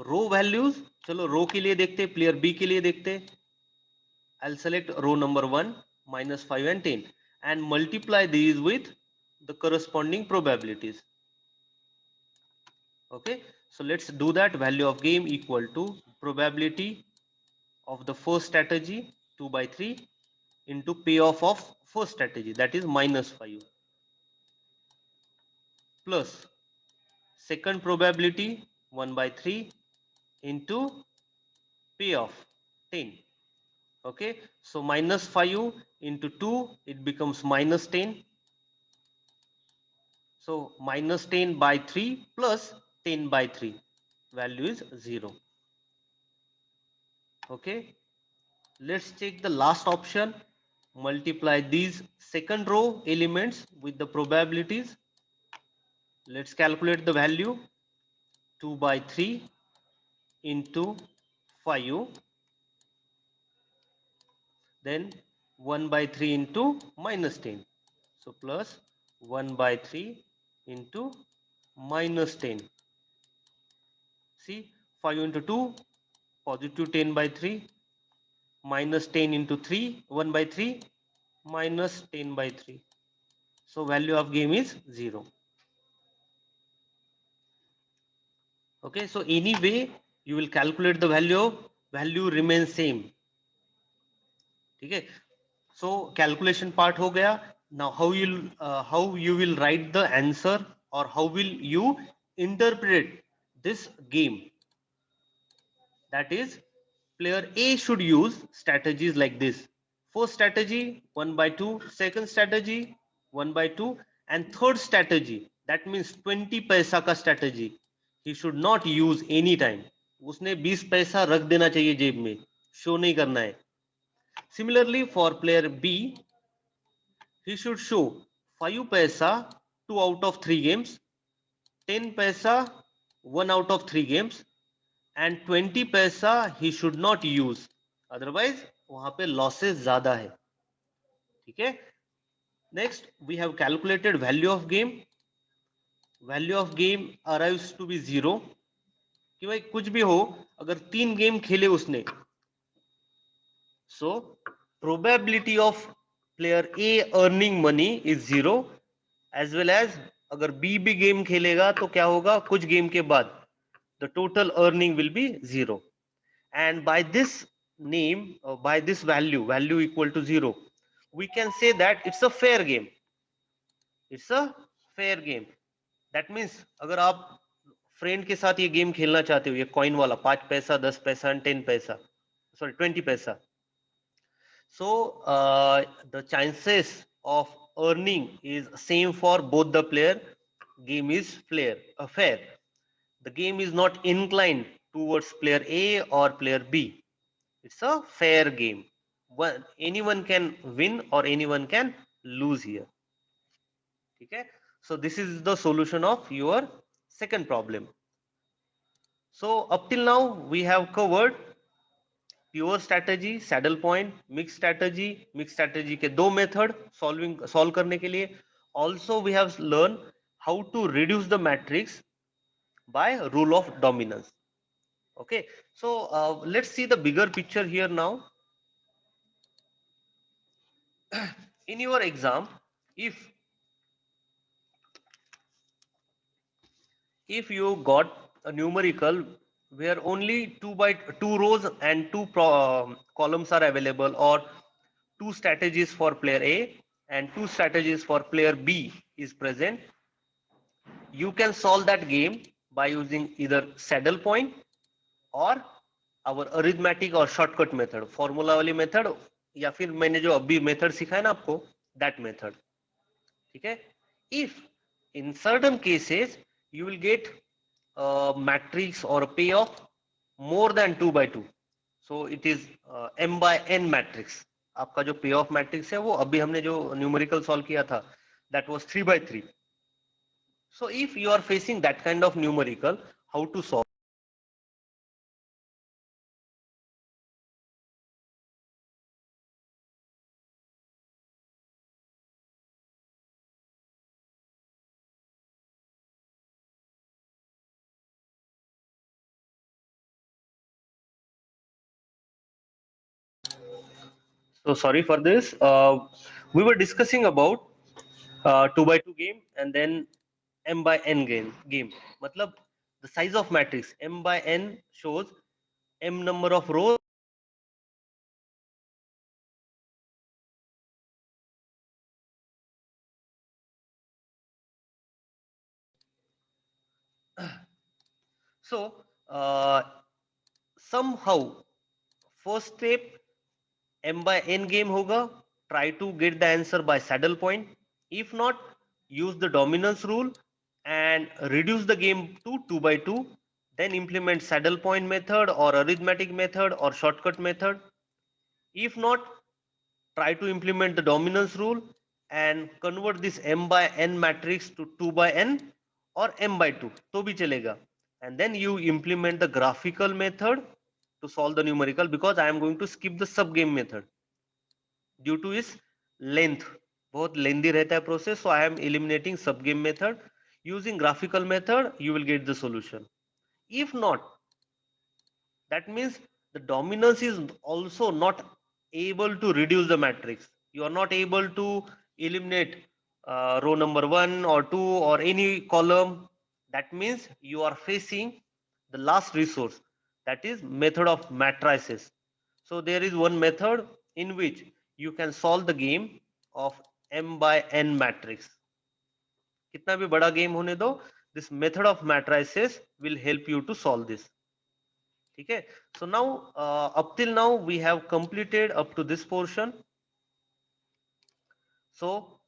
row values, चलो row के लिए देखते हैं, प्लेयर बी के लिए देखते हैं. I'll select row number 1 minus 5 and 10 and multiply these with the corresponding probabilities. Okay, so let's do that. Value of game equal to probability of the first strategy 2 by 3 into payoff of first strategy, that is minus 5, plus second probability 1 by 3 into payoff 10. Okay, so minus 5 into 2 it becomes minus 10. So minus 10 by 3 plus 10 by 3, value is 0. Okay, let's check the last option. Multiply these second row elements with the probabilities. Let's calculate the value. 2 by 3 into 5, then 1 by 3 into minus 10. So plus 1 by 3 into minus 10. See 5 into 2 positive 10 by 3 minus 10 into 3 1 by 3 minus 10 by 3. So value of game is 0. Okay, so anyway you will calculate the value remains same. Okay, so calculation part हो गया. Now how you will write the answer or how will you interpret this game? That is, player A should use strategies like this. First strategy 1 by 2, second strategy 1 by 2, and third strategy, that means 20 पैसा का strategy, he should not use any time. उसने 20 पैसा रख देना चाहिए जेब में, show नहीं करना है. Similarly for player B, he should show 5 paisa 2 out of 3 games, 10 paisa 1 out of 3 games, and 20 paisa he should not use, otherwise वहां पे losses ज्यादा है. ठीक है, next we have calculated value of game. Value of game arrives to be 0 कि भाई कुछ भी हो, अगर 3 गेम खेले उसने, so probability of player A earning money is 0 as well as अगर बी भी गेम खेलेगा तो क्या होगा, कुछ गेम के बाद the total earning will be 0. And by this name, by this value equal to 0, we can say that it's a fair game. It's a fair game. That means अगर आप फ्रेंड के साथ ये गेम खेलना चाहते हो, ये कॉइन वाला 5 पैसा 10 पैसा एंड 10 पैसा, सॉरी 20 पैसा, so the chances of earning is same for both the player. Game is fair. The game is not inclined towards player A or player B. It's a fair game. Anyone can win or anyone can lose here. Okay, so this is the solution of your second problem. So up till now we have covered pure strategy, saddle point, mix strategy. Mix strategy के दो method solve करने के लिए. Also we have learn how to reduce the matrix by rule of dominance. Okay, so let's see the bigger picture here now. In your exam, if you got a numerical where only 2 rows and 2 columns are available, or 2 strategies for player A and 2 strategies for player B is present, you can solve that game by using either saddle point or our arithmetic or shortcut method, formula वाली method, या फिर मैंने जो अभी method सिखाया ना आपको, that method. ठीक है. If in certain cases you will get a matrix or a payoff more than 2 by 2, so it is m by n matrix. आपका जो payoff matrix है वो अभी हमने जो numerical solve किया था, that was 3 by 3. So if you are facing that kind of numerical, how to solve? So sorry for this. We were discussing about 2 by 2 game and then m by n game. मतलब the size of matrix m by n shows m number of rows. So somehow first step m by n game होगा. Try to get the answer by saddle point. If not, use the dominance rule and reduce the game to 2 by 2. Then implement saddle point method or arithmetic method or shortcut method. If not, try to implement the dominance rule and convert this m by n matrix to 2 by n or m by 2 तो भी चलेगा. And then you implement the graphical method to solve the numerical, because I am going to skip the sub game method due to its length. बहुत lengthy रहता है process, so I am eliminating sub game method. Using graphical method you will get the solution. If not, that means the dominance is also not able to reduce the matrix. You are not able to eliminate row number 1 or 2 or any column. That means you are facing the last resource, that is method of matrices. So there is one method in which you can solve the game of m by n matrix. कितना भी बड़ा game होने दो, this method of matrices will help you to solve this. ठीक है. So now up till now we have completed up to this portion. So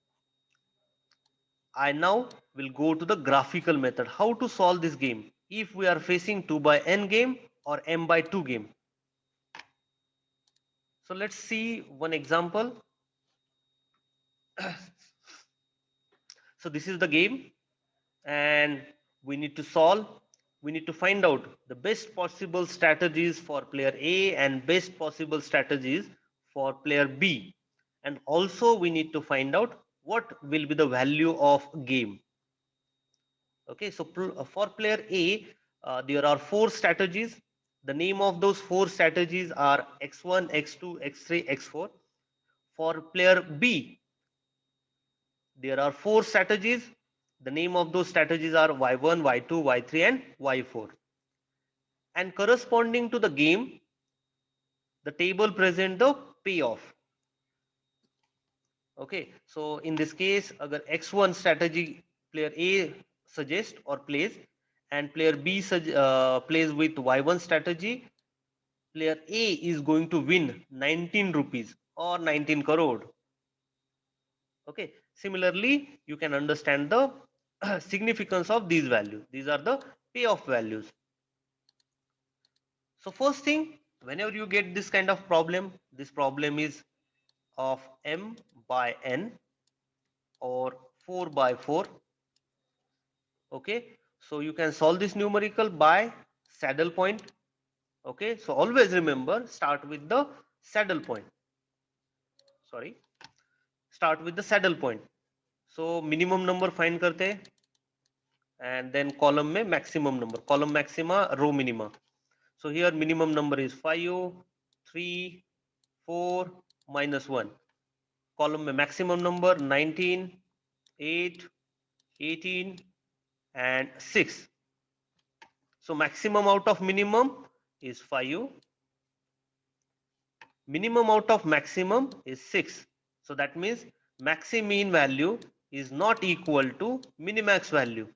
I now will go to the graphical method, how to solve this game if we are facing 2 by n game or m by 2 game. So let's see one example. So this is the game and we need to solve, we need to find out the best possible strategies for player A and best possible strategies for player B, and also we need to find out what will be the value of game. Okay, so for player A, there are 4 strategies. The name of those 4 strategies are x1, x2, x3, x4. For player B, there are 4 strategies. The name of those strategies are y1, y2, y3 and y4. And corresponding to the game, the table present the payoff. Okay, so in this case, agar x1 strategy player A suggests or plays, and player B plays with y1 strategy, player A is going to win 19 rupees or 19 crore. Okay, similarly, you can understand the significance of these values. These are the payoff values. So first thing, whenever you get this kind of problem, this problem is of m by n or 4 by 4. Okay, so you can solve this numerical by saddle point. Okay, so always remember, start with the saddle point. Sorry, start with the saddle point. So minimum number find karte, and then column में maximum number, column maxima, row minima. So here minimum number is 5, 3, 4, -1. Column में maximum number 19, 8, 18 and 6. So maximum out of minimum is 5. Minimum out of maximum is 6. So that means maxi mean value is not equal to minimax value.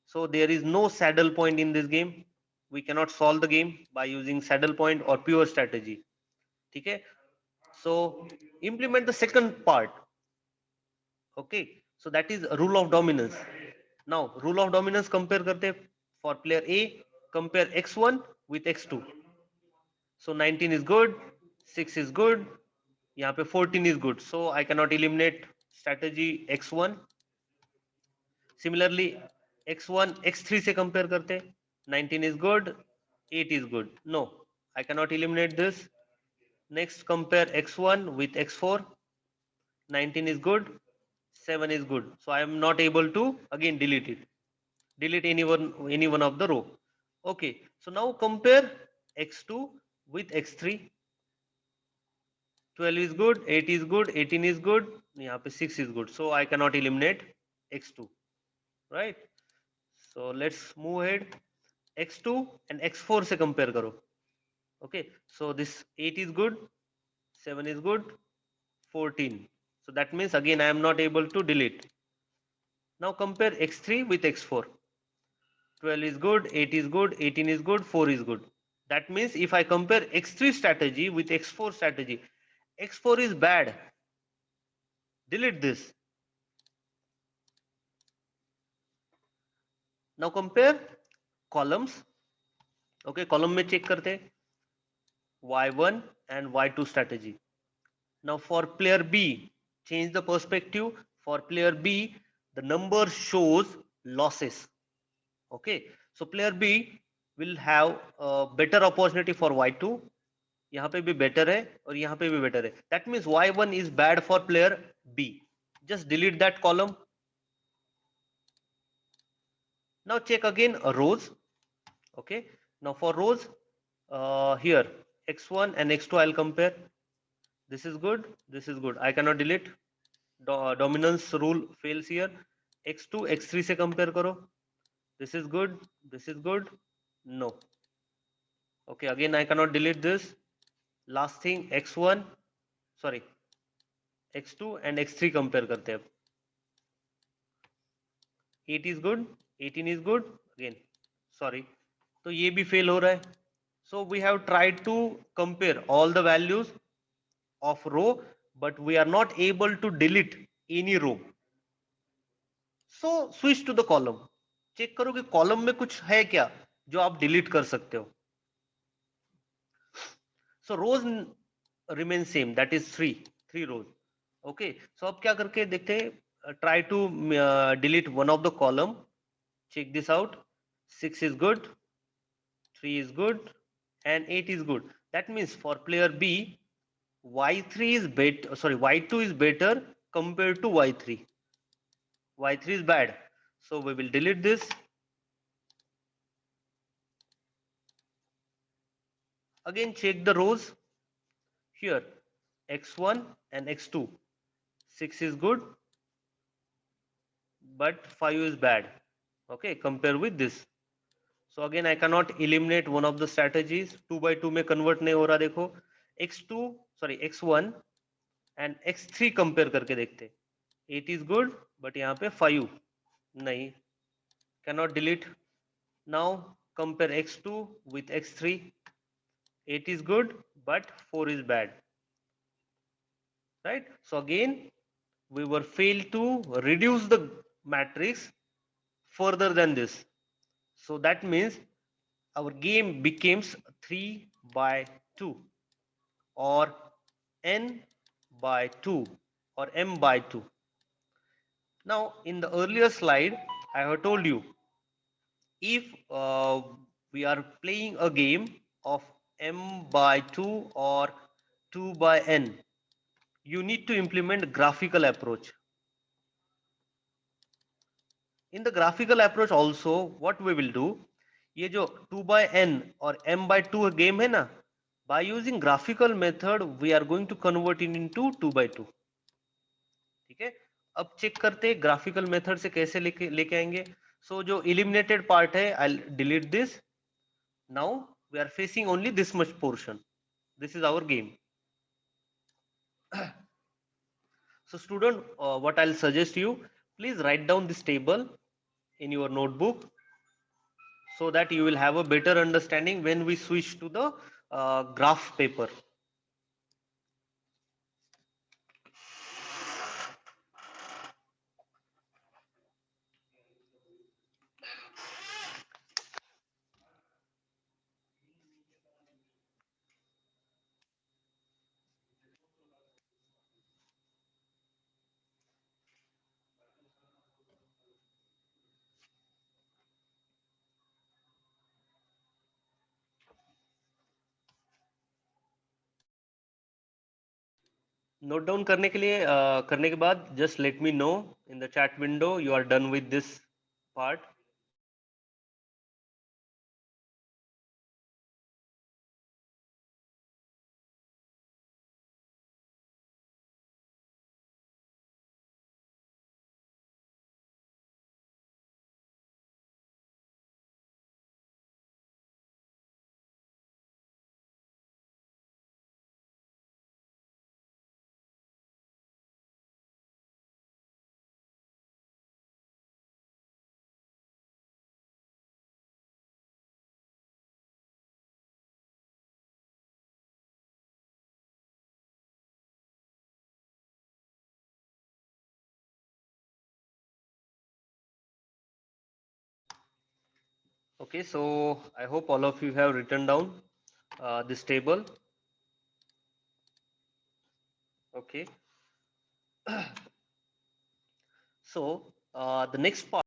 So there is no saddle point in this game. We cannot solve the game by using saddle point or pure strategy. Okay. So implement the second part. Okay. So that is rule of dominance. Now rule of dominance compare karte. For player A, compare x1 with x2. So 19 is good, 6 is good, यहाँ पे 14 is good. So I cannot eliminate strategy x1. Similarly, x1 x3 से compare करते, 19 is good, 8 is good. No, I cannot eliminate this. Next, compare x1 with x4. 19 is good, 7 is good. So I am not able to again delete it. Delete any one of the row. Okay, so now compare x2 with x3. 12 is good, 8 is good, 18 is good, यहाँ पे 6 is good. So I cannot eliminate x2, right? So let's move ahead. x2 and x4 से compare करो. Okay, so this 8 is good, 7 is good, 14. So that means again I am not able to delete. Now compare x3 with x4. 12 is good, 8 is good, 18 is good, 4 is good. That means if I compare x3 strategy with x4 strategy, x4 is bad. Delete this. Now compare columns. Okay, column में check करते हैं y1 and y2 strategy. Now for player B, change the perspective. For player B, the number shows losses. Okay, so player B will have a better opportunity for y2. यहाँ पे भी better है और यहाँ पे भी better है. That means y1 is bad for player B. Just delete that column. Now check again rows. Okay, now for rows, here x1 and x2 I'll compare. This is good, this is good. I cannot delete. Dominance rule fails here. x2 x3 से compare करो. This is good, this is good. No. Okay, again I cannot delete this. Last thing, x1, sorry, x2 and x3 compare करते हैं. 8 is good, 18 is good. Again, sorry, तो ये भी fail हो रहा है. So we have tried to compare all the values of row, but we are not able to delete any row. So switch to the column. Check करो कि column में कुछ है क्या जो आप डिलीट कर सकते हो. So rows remain same, that is three rows. Okay, so अब क्या करके देखते हैं. Try to delete one of the column. Check this out. 6 is good, 3 is good and 8 is good. That means for player B, y3 is better, sorry, y2 is better compared to y3. y3 is bad, so we will delete this. Again, check the rows. Here, x1 and x2. 6 is good, but 5 is bad. Okay, compare with this. So again, I cannot eliminate one of the strategies. 2 by 2 में convert नहीं हो रहा. देखो, x1 and x3 compare करके देखते. 8 is good, but यहाँ पे 5 नहीं. Cannot delete. Now compare x2 with x3. 8 is good, but 4 is bad. Right? So again, we were failed to reduce the matrix further than this. So that means our game becomes 3 by 2 or n by 2 or m by 2. Now in the earlier slide, I have told you, if we are playing a game of m by 2 or 2 by n, you need to implement graphical approach. In the graphical approach also, what we will do, ये जो 2 by n और m by 2 game है ना, by using graphical method we are going to convert it into 2 by 2. ठीक है, अब check करते हैं ग्राफिकल मेथड से कैसे लेके आएंगे. सो जो एलिमिनेटेड पार्ट है, I delete this. Now we are facing only this much portion. This is our game. So student, what I'll suggest you, please write down this table in your notebook so that you will have a better understanding when we switch to the graph paper. Note down करने के लिए करने के बाद just let me know in the chat window you are done with this part. Okay, so I hope all of you have written down this table. Okay. So the next part